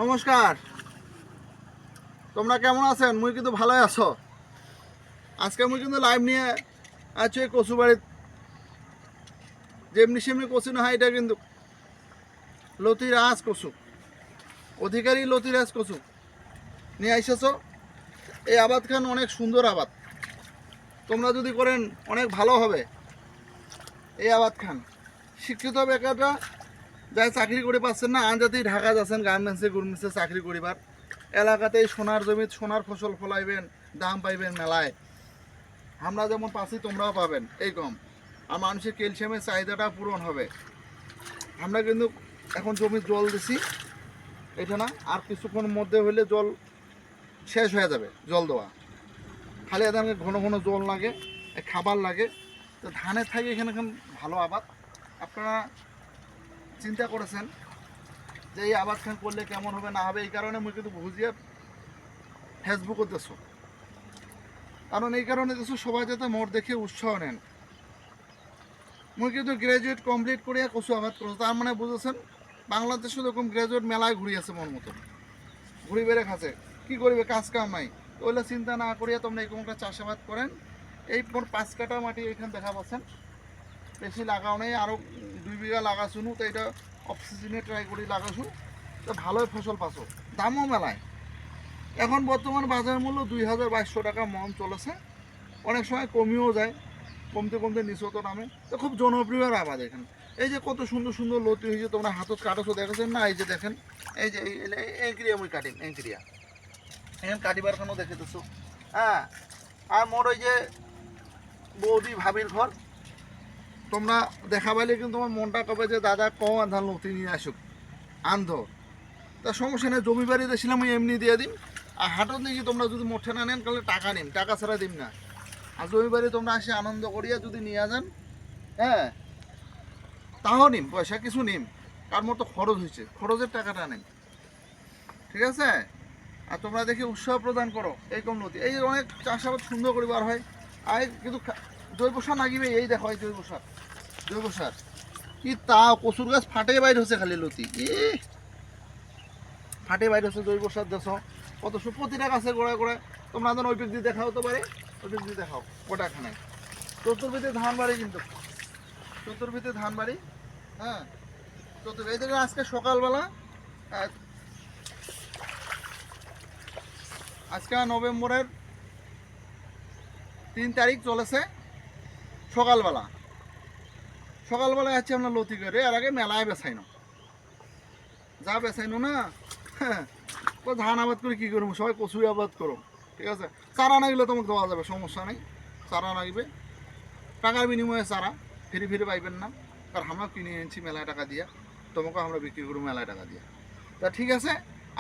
নমস্কার, তোমরা কেমন আছেন? মুই কিন্তু ভালোই আছো। আজকে মুই কিন্তু লাইভ নিয়ে আছি কচু বাড়িত। যেমনি সেমনি কচু না হয়, এটা কিন্তু লতিরাজ কচু, অধিকারী লতিরাজ কচু নিয়ে আইসেছ। এই আবাদ খান অনেক সুন্দর আবাদ, তোমরা যদি করেন অনেক ভালো হবে। এই আবাদ খান শিক্ষিত বেকাররা যাই চাকরি করে পাচ্ছেন না, আনজাতেই ঢাকা যাচ্ছেন গার্মেন্টসে গুরমেন্টসে চাকরি করিবার, এলাকাতেই সোনার জমিত সোনার ফসল ফলাইবেন, দাম পাইবেন মেলায়। আমরা যেমন পাচ্ছি তোমরাও পাবেন এই কম, আর মানুষের ক্যালসিয়ামের চাহিদাটা পূরণ হবে। আমরা কিন্তু এখন জমির জল দিছি, এটা না আর কিছুক্ষণ মধ্যে হলে জল শেষ হয়ে যাবে। জল দেওয়া খালি এদের ঘন ঘন জল লাগে, খাবার লাগে। তো ধানের থাকে এখানে এখন ভালো আবাদ। আপনারা চিন্তা করেছেন যে এই আবাদ খান করলে কেমন হবে না হবে, এই কারণে মুই কিন্তু বুঝিয়ে ফেসবুকও দেছো, কারণ এই কারণে দেছো সবাই যাতে মোট দেখে উৎসাহ নেন। মুই কিন্তু গ্রাজুয়েট কমপ্লিট করিয়া কচু আবাদ করছো, তার মানে বুঝেছেন বাংলাদেশে এরকম গ্রাজুয়েট মেলায় ঘুরি আছে মন মতো, ঘুরি বেড়ে খাচ্ছে। কী করবে, কাজ কাম নাই, ওইগুলো চিন্তা না করিয়া তোমরা এরকম একটা চাষাবাদ করেন। এই মোট 5 কাঠা মাটি এখানে দেখা পাচ্ছেন, বেশি লাগাও নেই, আরও 2 বিঘা লাগাছুন। তো এটা অফ সিজনে ট্রাই করি লাগাছুন, তো ভালোই ফসল পাচ্ছ। দামও মেলায় এখন বর্তমান বাজার মূল্য 2200 টাকা মন চলেছে, অনেক সময় কমিয়েও যায়, কমতে কমতে নিচত নামে। তো খুব জনপ্রিয় আবাদ এখানে। এই যে কত সুন্দর সুন্দর লতি হয়েছে, তোমরা হাতত কাটছো দেখেছেন না? এই যে দেখেন, এই যে এই ক্রিয়া মুই কাটিম, এই ক্রিয়া এখানে কাটিবার খানো দেখেতেছো। হ্যাঁ, আর মোর ওই যে বৌদি ভাবির ঘর, তোমরা দেখা পাইলে কিন্তু তোমার মনটা কবে যে দাদা কম ধান লতি নিয়ে আসুক আন্ধ। তা সমস্যা নেই, জমি বাড়ি দিয়েছিলাম আমি এমনি দিয়ে দিন। আর হাটত নাকি তোমরা যদি মোটে না নেন তাহলে টাকা নিন, টাকা ছাড়া দিন না। আর জমি বাড়ি তোমরা আসে আনন্দ করিয়া যদি নিয়ে যান, হ্যাঁ তাও নিম, পয়সা কিছু নিম, কার মতো খরচ হয়েছে, খরচের টাকাটা নিন, ঠিক আছে? আর তোমরা দেখে উৎসাহ প্রদান করো এই কম নদী। এই অনেক চাষাবাদ সুন্দর করিবার হয়। আর কিন্তু জৈব সার লাগিবে, এই দেখো এই জৈব সার, জৈব সার কি তা কচুর গাছ ফাটে বাইর হচ্ছে খালি লতি, ফাটে বাইরে হচ্ছে। জৈব সার দেশ কত প্রতিটা গাছের গোড়ায় গোড়ায়। তোমরা যেন ওই পিক দিয়ে দেখাও তো পারে, ওই পিক দিয়ে দেখাও গোটাখানায়। চতুর্ভিতে ধান বাড়ি, কিন্তু চতুর্ভিতে ধান বাড়ি। হ্যাঁ, চতুর্ভী এই থেকে আজকে সকালবেলা, আজকে নভেম্বরের 3 তারিখ চলেছে। সকালবেলা সকালবেলায় আছে আমরা লতি করে, আর আগে মেলায় বেছাইনো, যা বেছাইনো না। হ্যাঁ, তো ধান আবাদ করে কী করবো, সবাই কচু আবাদ করো, ঠিক আছে? চারা নাগলে তোমাকে দেওয়া যাবে, সমস্যা নেই। চারা লাগবে, টাকার বিনিময়ে চারা ফিরে ফিরে পাইবেন না, কারণ আমরা কিনে এনেছি মেলায় টাকা দিয়া, তোমাকে আমরা বিক্রি করবো মেলায় টাকা দিয়া। তা ঠিক আছে,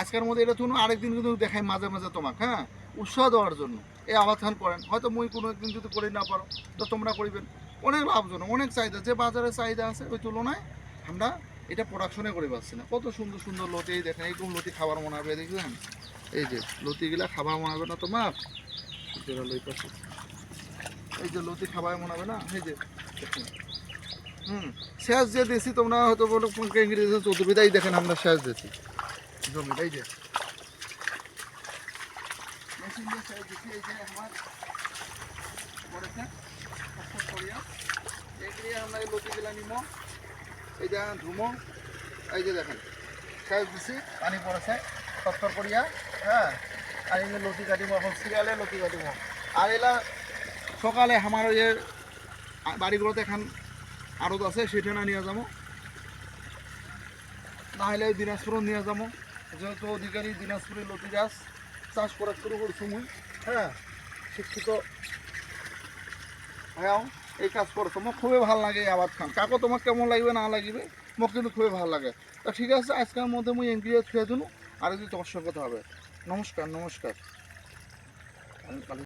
আজকের মধ্যে এটা তুমি আরেকদিন কিন্তু দেখাই মাঝে মাঝে তোমাকে, হ্যাঁ, উৎসাহ দেওয়ার জন্য। এই আবাদ খান করেন, হয়তো মুই কোনো একদিন যদি করে না পারো তো তোমরা করিবেন। অনেক লাভজনক, অনেক চাহিদা, যে বাজারে চাহিদা আছে ওই তুলনায় আমরা এটা প্রোডাকশনে করে পাচ্ছি না। কত সুন্দর সুন্দর লতি, এই দেখেন এইরকম লতি খাবার মনে হবে, দেখবেন এই যে লতিগুলা খাবার মনে হবে না তোমার, এই যে লতি খাবার মনে হবে না, এই যে দেখুন। শেষ যে দিয়েছি তোমরা হয়তো বলো ইংরেজি চতুর্বিদাই, দেখেন আমরা শেষ দিয়েছি জমিটা, এই যে মেশিন দিয়ে শেষ দিচ্ছি। এই যে আমার করেছে করিয়া এগুলি আমরা এই লতিগুলা নিব, এই যে ধুমো, এই যে দেখেন শেষ দিছি, পানি পড়েছে তত্তর করিয়া। হ্যাঁ, আর এই যে লতি কাটিব, এখন সিরিয়ালে লতি কাটিব। আর এলা সকালে আমার ওই যে বাড়িগুলোতে এখন আড়ত আছে, সেখানে নিয়ে যাবো, না হলে দিনাজপুরও নিয়ে যাবো, যেহেতু অধিকারী দিনাজপুরে লতি গাছ চাষ করা শুরু করছি মুই। হ্যাঁ, শিক্ষিত হ্যাঁ, এই কাজ করছো, মোক খুবই ভালো লাগে এই আবাদ খান। কাকো তোমার কেমন লাগবে না লাগবে, মোক কিন্তু খুবই ভালো লাগে। তা ঠিক আছে, আজকের মধ্যে মুই এনক্রিয়া ছুঁয়ে দিন, আর যদি তোমার সঙ্গে কথা হবে। নমস্কার, নমস্কার।